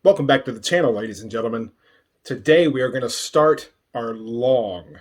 Welcome back to the channel, ladies and gentlemen. Today we are going to start our long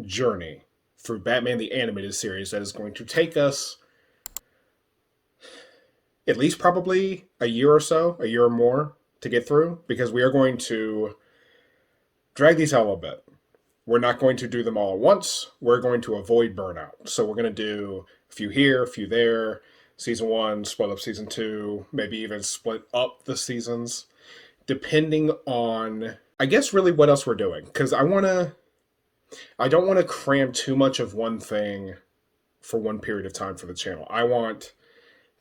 journey through Batman the Animated Series that is going to take us at least probably a year or more to get through, because we are going to drag these out a little bit. We're not going to do them all at once. We're going to avoid burnout. So we're going to do a few here, a few there. Season 1, split up Season 2, maybe even split up the seasons, depending on, I guess, really what else we're doing. Because I don't want to cram too much of one thing for one period of time for the channel. I want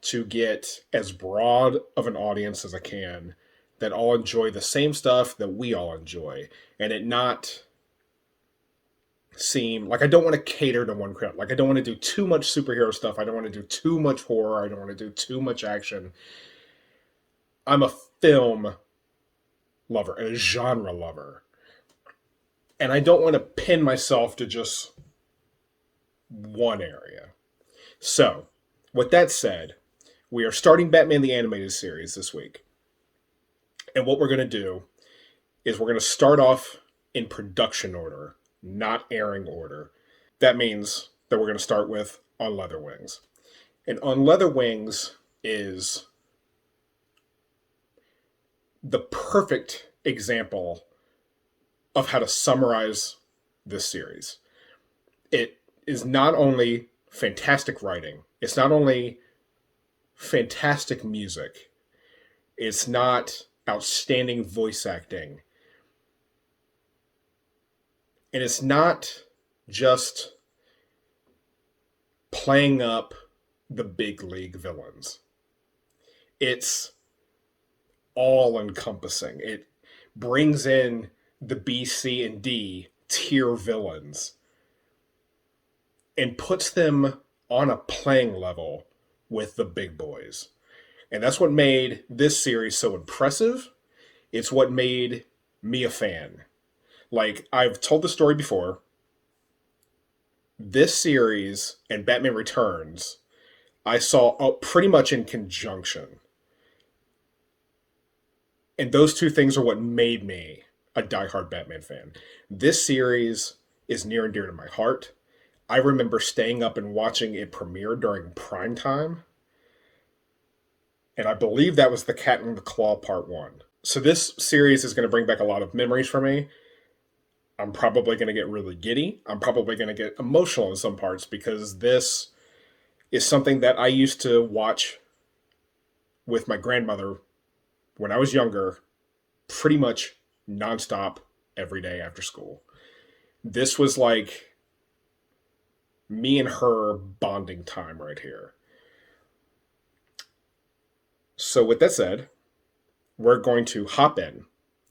to get as broad of an audience as I can that all enjoy the same stuff that we all enjoy, and it not seem like I don't want to cater to one crowd. Like, I don't want to do too much superhero stuff. I don't want to do too much horror. I don't want to do too much action. I'm a film lover and a genre lover, and I don't want to pin myself to just one area. So, with that said, we are starting Batman the Animated Series this week. And what we're going to do is we're going to start off in production order, not airing order. That means that we're going to start with On Leather Wings. And On Leather Wings is the perfect example of how to summarize this series. It is not only fantastic writing, it's not only fantastic music, it's not outstanding voice acting, and it's not just playing up the big league villains. It's all encompassing. It brings in the B, C, and D tier villains and puts them on a playing level with the big boys. And that's what made this series so impressive. It's what made me a fan. Like, I've told the story before. This series and Batman Returns, I saw pretty much in conjunction. And those two things are what made me a diehard Batman fan. This series is near and dear to my heart. I remember staying up and watching it premiere during prime time. And I believe that was The Cat and the Claw Part 1. So this series is going to bring back a lot of memories for me. I'm probably going to get really giddy. I'm probably going to get emotional in some parts, because this is something that I used to watch with my grandmother when I was younger, pretty much nonstop every day after school. This was like me and her bonding time right here. So with that said, we're going to hop in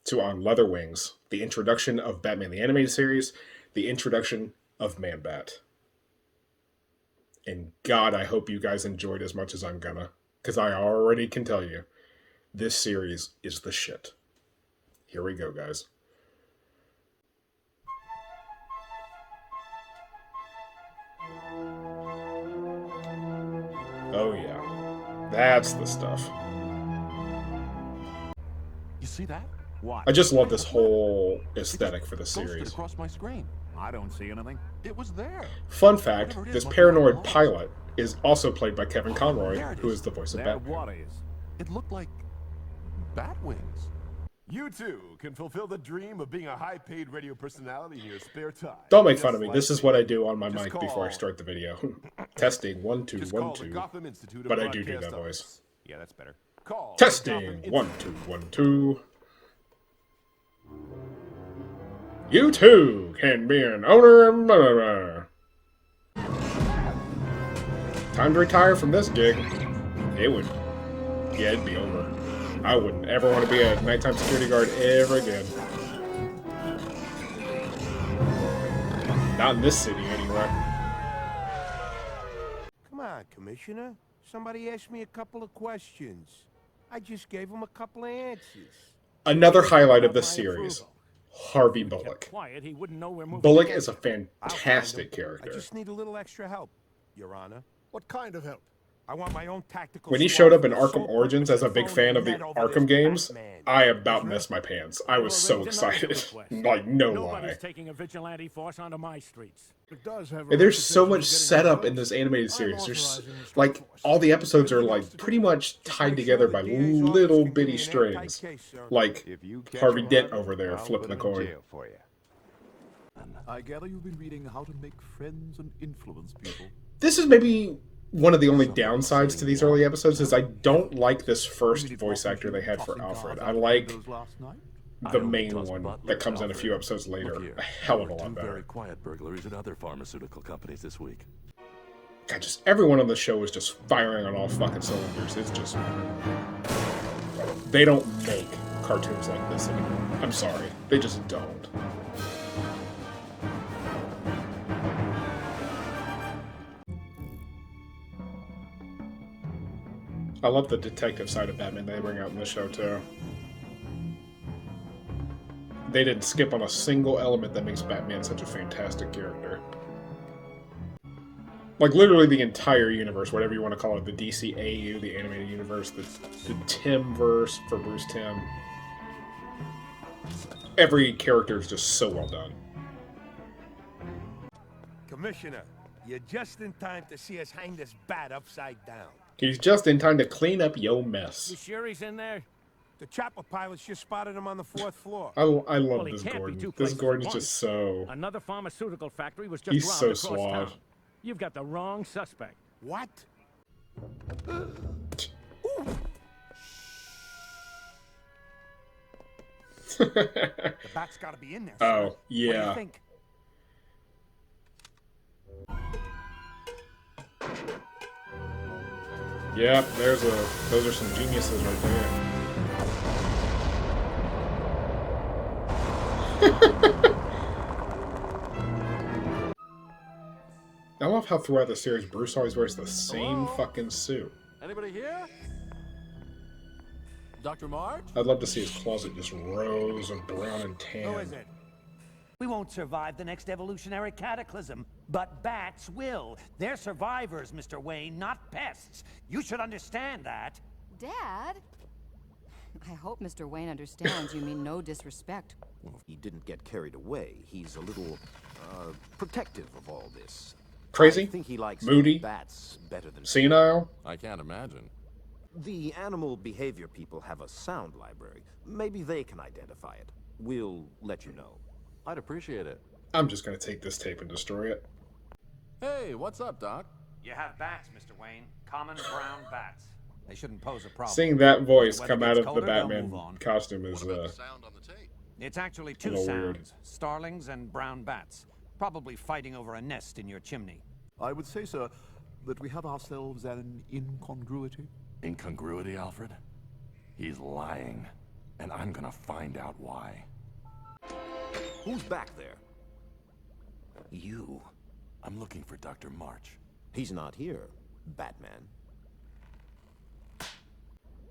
to On Leather Wings, the introduction of Batman the Animated Series, the introduction of Man-Bat. And God, I hope you guys enjoyed as much as I'm gonna, because I already can tell you, this series is the shit. Here we go, guys. Oh yeah, that's the stuff. You see that? What? I just love this whole aesthetic for the series. Across my screen. I don't see anything. It was there. Fun fact, this paranoid pilot is also played by Kevin Conroy, who is the voice of Batman. What is? It looked like bat wings. You too can fulfill the dream of being a high-paid radio personality in your spare time. Don't make fun of me. This is what I do on my mic before I start the video. Testing, 1 2 1 2. But I do that voice. Yeah, that's better. Testing, 1 2 1 2. You too can be an owner and blah, blah, blah. Time to retire from this gig. It'd be over. I wouldn't ever want to be a nighttime security guard ever again. Not in this city, anyway. Come on, Commissioner. Somebody asked me a couple of questions. I just gave them a couple of answers. Another highlight of this series, Harvey Bullock. Bullock is a fantastic I character. just need a little extra help, Your Honor. What kind of help? I want my own tactical. When he squad showed up for in the Arkham sole Origins as a purpose big of fan of the phoning men over Arkham this games, Batman. I about Israel? missed my pants. I was so Well, excited. original request. Like, no Nobody's lie. taking a vigilante force onto my streets. It does have a And there's so reputation much for getting setup in results. this animated I'm series. There's authorizing this like force. all the episodes are Anything else like to pretty do? much Just tied make together sure by that Danny's office little can give bitty me an strings. airtight case, sir. Like If you catch Harvey him Dent hard, over there I'll flipping put the him in coin. jail for you. I gather you've been reading how to make friends and influence people. This is maybe one of the only downsides to these early episodes is I don't like this first voice actor they had for Alfred. I like the main one that comes in a few episodes later Look here, a hell of a there were lot two better. very quiet burglaries at other pharmaceutical companies this week. God, just everyone on the show is just firing on all fucking cylinders. It's just they don't make cartoons like this anymore. I'm sorry, they just don't. I love the detective side of Batman they bring out in the show too. They didn't skip on a single element that makes Batman such a fantastic character. Like, literally the entire universe, whatever you want to call it, the DCAU, the animated universe, the Timverse for Bruce Timm. Every character is just so well done. Commissioner, you're just in time to see us hang this bat upside down. He's just in time to clean up yo mess. You sure he's in there? The chopper pilots just spotted him on the 4th floor. I love Well, he this can't be Gordon. two This places Gordon's at just so... Another pharmaceutical factory was just He's robbed so across suave. town. You've got the wrong suspect. What? The bat's gotta be in there. Oh, sir. What do yeah. you think? Yep, those are some geniuses right there. I love how throughout the series Bruce always wears the same fucking suit. Anybody here? Dr. March? I'd love to see his closet just rows of brown and tan. Who is it? We won't survive the next evolutionary cataclysm, but bats will. They're survivors, Mr. Wayne, not pests. You should understand that. Dad? I hope Mr. Wayne understands you mean no disrespect. Well, he didn't get carried away. He's a little, protective of all this. Crazy? I think he likes Moody? bats better than Senile? I can't imagine. The animal behavior people have a sound library. Maybe they can identify it. We'll let you know. I'd appreciate it. I'm just gonna take this tape and destroy it. Hey, what's up, Doc? You have bats, Mr. Wayne. Common brown bats. They shouldn't pose a problem. Seeing that voice When the come weather out gets of the colder, they'll Batman move on. costume is sound on the tape? It's actually two little weird. sounds. Starlings and brown bats. Probably fighting over a nest in your chimney. I would say, sir, that we have ourselves an incongruity. Incongruity, Alfred? He's lying, and I'm gonna find out why. Who's back there? You. I'm looking for Dr. March. He's not here, Batman.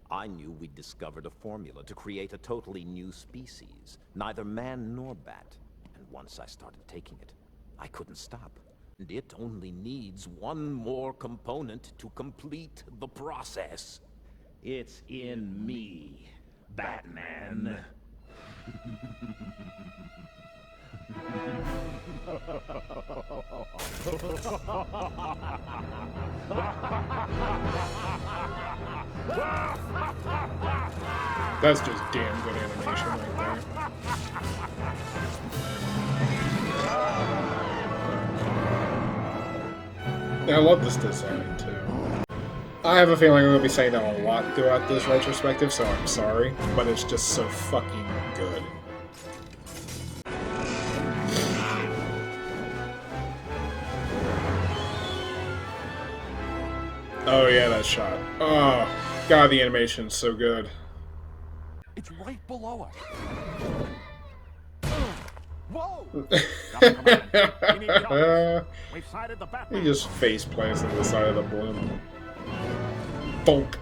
I knew we'd discovered a formula to create a totally new species, neither man nor bat. And once I started taking it, I couldn't stop. And it only needs one more component to complete the process. It's in me, Batman. That's just damn good animation right there. Yeah, I love this design too. I have a feeling I'm going to be saying that a lot throughout this retrospective, so I'm sorry, but it's just so fucking good. Oh yeah, that shot. Oh, God, the animation's so good. It's right below us. Whoa! We need cover. We've sighted the He Batman. just face plants into the side of the balloon. Bonk.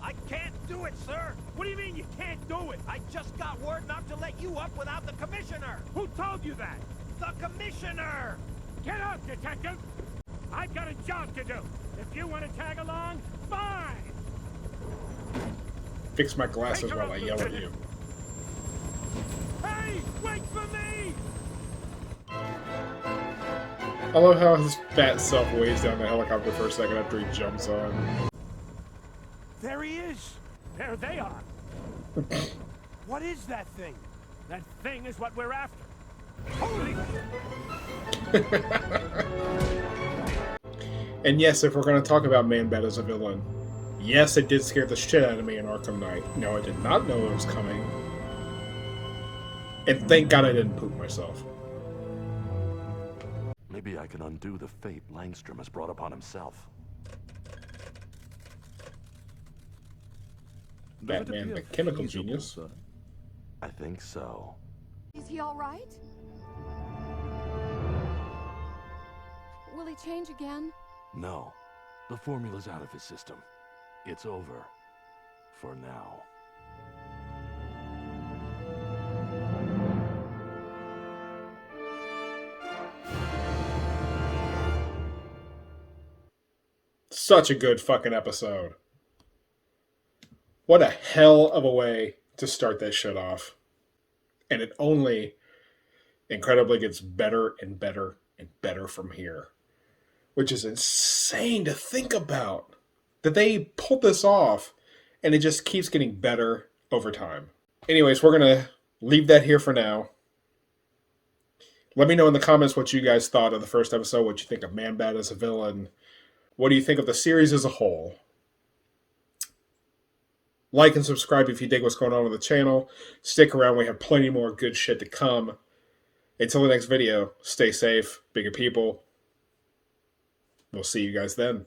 I can't do it, sir! What do you mean you can't do it? I just got word not to let you up without the commissioner! Who told you that? The commissioner! Get up, detective! I I've got a job to do. If you want to tag along, fine. Fix my glasses while I yell at you. Hey, wait for me! I love how his fat self weighs down the helicopter for a second after he jumps on. There he is. There they are. What is that thing? That thing is what we're after. Holy! And yes, if we're going to talk about Man-Bat as a villain, yes, it did scare the shit out of me in Arkham Knight. No, I did not know it was coming. And thank God I didn't poop myself. Maybe I can undo the fate Langstrom has brought upon himself. Batman, the chemical genius. I think so. Is he all right? Will he change again? No. The formula's out of his system. It's over. For now. Such a good fucking episode. What a hell of a way to start that shit off. And it only incredibly gets better and better and better from here. Which is insane to think about. That they pulled this off and it just keeps getting better over time. Anyways, we're going to leave that here for now. Let me know in the comments what you guys thought of the first episode, what you think of Man-Bat as a villain. What do you think of the series as a whole? Like and subscribe if you dig what's going on with the channel. Stick around, we have plenty more good shit to come. Until the next video, stay safe, bigger people. We'll see you guys then.